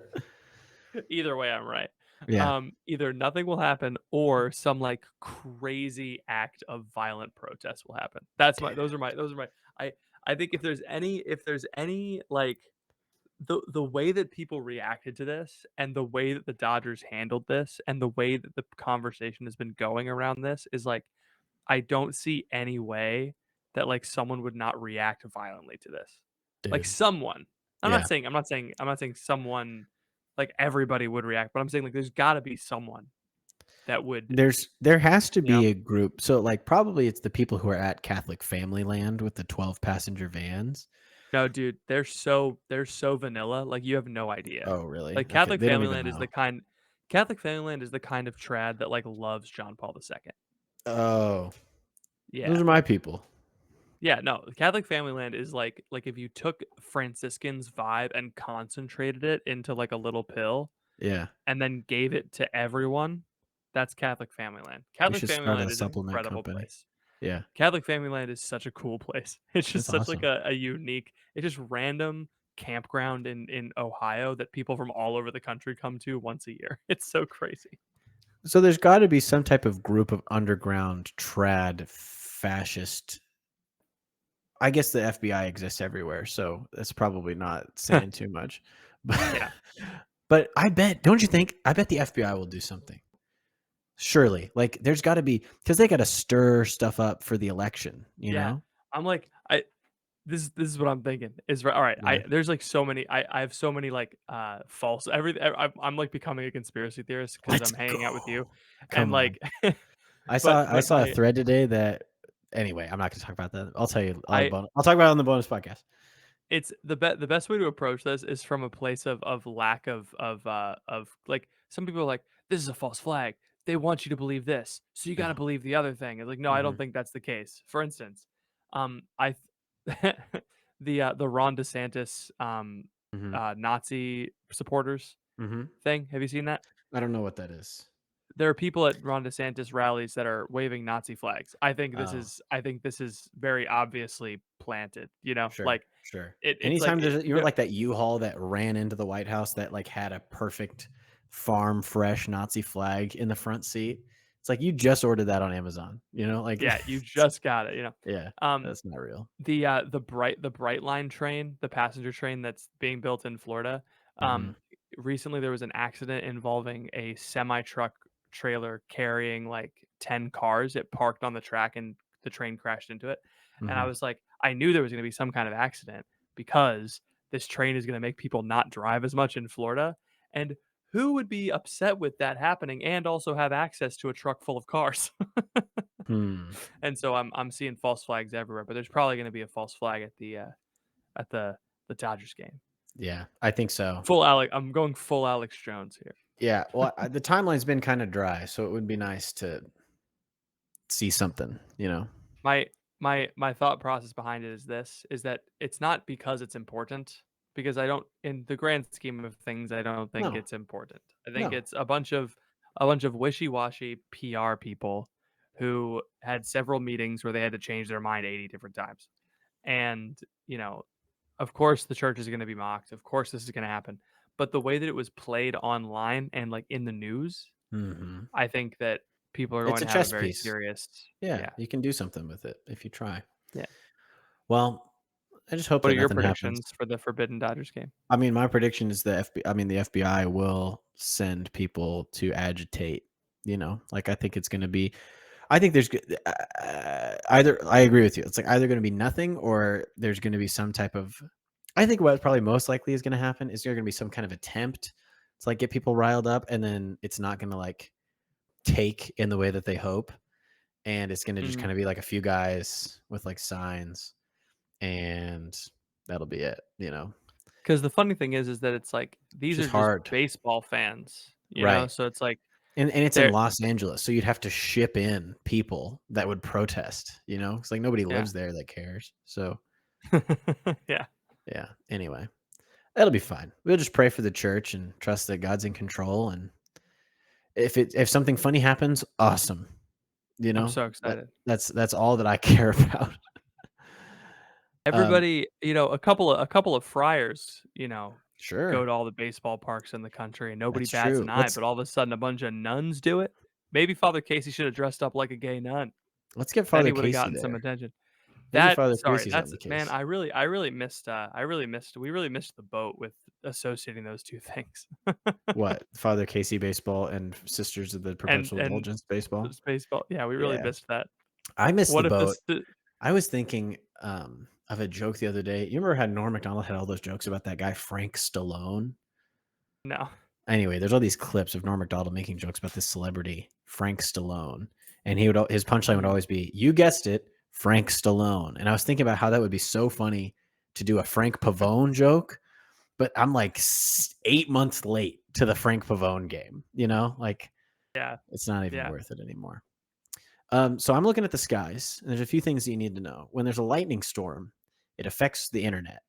Either way, I'm right. Yeah. Either nothing will happen or some like crazy act of violent protest will happen. Those are my I think if there's any like the way that people reacted to this and the way that the Dodgers handled this and the way that the conversation has been going around this is like I don't see any way that like someone would not react violently to this. Like Dude. someone. I'm Yeah. not saying someone like everybody would react, but I'm saying like there's got to be someone that would. There has to be You know? a group. So like probably it's the people who are at Catholic Family Land with the 12 passenger vans. No, dude, they're so vanilla. Like you have no idea. Oh, really? Like Okay, Catholic they don't Family even Land is know. the kind. Catholic Family Land is the kind of trad that like loves John Paul II. Oh, Yeah. those are my people. Yeah, no, Catholic Family Land is like if you took Franciscan's vibe and concentrated it into like a little pill Yeah. and then gave it to everyone, that's Catholic Family Land. We Catholic should Family start Land a is an supplement incredible company. place. Yeah. Catholic Family Land is such a cool place. It's just That's such like a unique, it's just random campground in Ohio that people from all over the country come to once a year. It's so crazy. So there's got to be some type of group of underground trad fascist. I guess the FBI exists everywhere, so that's probably not saying too much. But, Yeah. But I bet, don't you think? I bet the FBI will do something. Surely. Like there's got to be, because they got to stir stuff up for the election, you know? I'm like, this is what I'm thinking is right. All right. Yeah. There's like so many, I have so many like false everything. I'm like becoming a conspiracy theorist because I'm hanging out with you. Come And like, I saw a thread today that, anyway, I'm not going to talk about that. I'll tell you. I'll talk about it on the bonus podcast. It's the best way to approach this is from a place of lack of like some people are like, this is a false flag. They want you to believe this, so you got to believe the other thing. It's like, no, I don't think that's the case. For instance, the Ron DeSantis Nazi supporters thing. Have you seen that? I don't know what that is. There are people at Ron DeSantis rallies that are waving Nazi flags. I think this is very obviously planted. You know, Sure. Anytime you're like that U-Haul that ran into the White House that like had a perfect farm fresh Nazi flag in the front seat. It's like you just ordered that on Amazon. You know, like yeah, you just got it. You know, yeah, that's not real. The Brightline train, the passenger train that's being built in Florida. Recently there was an accident involving a semi truck trailer carrying like 10 cars. It parked on the track and the train crashed into it. And I was like, I knew there was going to be some kind of accident because this train is going to make people not drive as much in Florida. And who would be upset with that happening and also have access to a truck full of cars? Hmm. And so I'm seeing false flags everywhere, but there's probably going to be a false flag at the Dodgers game. Yeah, I think so. I'm going full Alex Jones here. Yeah. Well, the timeline's been kind of dry, so it would be nice to see something, you know? My thought process behind it is that it's not because it's important, because I don't, in the grand scheme of things, I don't think No, it's important. I think no. it's a bunch of wishy-washy PR people who had several meetings where they had to change their mind 80 different times. And, of course the church is going to be mocked. Of course this is going to happen. But the way that it was played online and like in the news, Hmm. I think that people are It's going a to have a chess very piece. serious, Yeah, yeah. you can do something with it if you try. Yeah. Well, I just hope What that are your nothing happens. predictions for the Forbidden Dodgers game? I mean, my prediction is the FBI will send people to agitate, like I think it's going to be I think there's either I agree with you. It's like either going to be nothing or there's going to be some type of I think what probably most likely is going to happen is there's going to be some kind of attempt to like get people riled up and then it's not going to like take in the way that they hope and it's going to just Mhm. kind of be like a few guys with like signs and that'll be it. 'Cause the funny thing is that it's like, It's these are just just hard. baseball fans, Right. so it's like And it's in they're Los Angeles, so you'd have to ship in people that would protest, It's like nobody yeah. lives there that cares. So, Yeah. yeah, anyway, that'll be fine. We'll just pray for the church and trust that God's in control, and if something funny happens, awesome, I'm so That excited. that's all that I care about. Um, Everybody, a couple of friars, go sure, to all the baseball parks in the country and nobody that's bats true. an eye, but all of a sudden a bunch of nuns do it. Maybe Father Casey should have dressed up like a gay nun. Let's get Then he Father would have Casey gotten some there. attention. Maybe Father Casey's on That's the man, case. I really missed we really missed the boat with associating those 2 things. What? Father Casey baseball and Sisters of the Perpetual And Indulgence baseball? just baseball. Yeah, we really Yeah. missed that. I missed the What if boat. this the I was thinking of a joke the other day. You remember how Norm Macdonald had all those jokes about that guy Frank Stallone? no. Anyway, there's all these clips of Norm Macdonald making jokes about this celebrity Frank Stallone, and his punchline would Mhm. always be, "You guessed it, Frank Stallone." And I was thinking about how that would be so funny to do a Frank Pavone joke, but I'm like 8 months late to the Frank Pavone game. Like Yeah, it's not even yeah. worth it anymore. So I'm looking at the skies, and there's a few things that you need to know. When there's a lightning storm, it affects the internet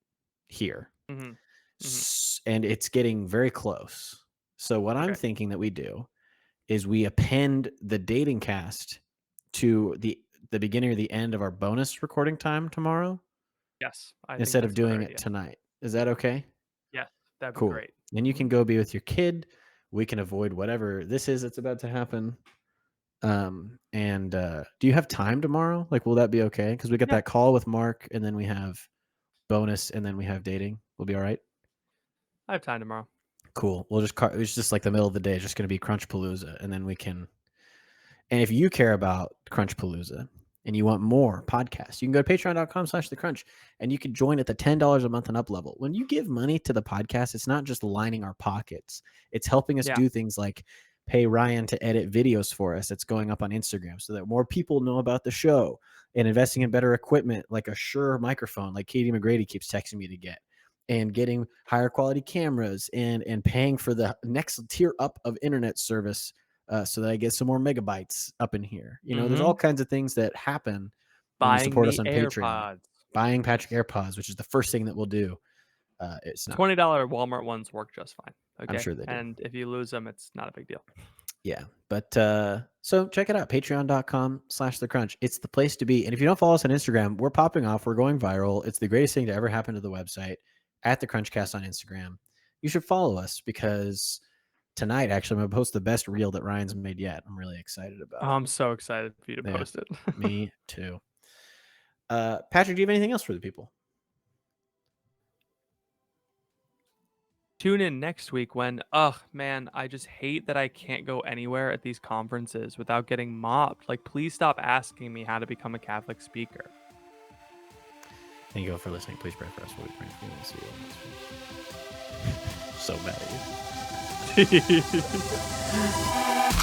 here, Mhm, mhm. and it's getting very close. So what I'm Okay. thinking that we do is we append the dating cast to the beginning or the end of our bonus recording time tomorrow Yes, I think instead of that's a better doing it idea. tonight. Is that okay? Yes, that'd be Cool. great. And you Mhm. can go be with your kid. We can avoid whatever this is that's about to happen. And do you have time tomorrow? Like, will that be okay? Because we got Yeah, that call with Mark, and then we have bonus, and then we have dating. We'll be all right. I have time tomorrow. Cool. It's just like the middle of the day. It's just going to be Crunch Palooza, and then we can. And if you care about Crunch Palooza and you want more podcasts, you can go to patreon.com/the crunch and you can join at the $10 a month and up level. When you give money to the podcast, it's not just lining our pockets. It's helping us Yeah. do things like pay Ryan to edit videos for us that's going up on Instagram so that more people know about the show and investing in better equipment like a Shure microphone like Katie McGrady keeps texting me to get and getting higher quality cameras and paying for the next tier up of internet service so that I get some more megabytes up in here. There's all Mhm. kinds of things that happen when you Buying support us me on Patreon. AirPods. Buying Patrick AirPods, which is the first thing that we'll do. It's not. $20 Walmart ones work just fine, I'm okay? sure they do. And if you lose them, it's not a big deal. Yeah. But so check it out. Patreon.com/the crunch. It's the place to be. And if you don't follow us on Instagram, we're popping off. We're going viral. It's the greatest thing to ever happen to the website at the Crunchcast on Instagram. You should follow us because tonight, actually, I'm going to post the best reel that Ryan's made yet. I'm really excited Oh, about it. I'm so excited for you to Yeah. post it. Me too. Patrick, do you have anything else for the people? Tune in next week when, ugh, man, I just hate that I can't go anywhere at these conferences without getting mobbed. Like, please stop asking me how to become a Catholic speaker. Thank you all for listening. Please pray for us. We'll be praying for you. We'll see you all next week. So bad at you.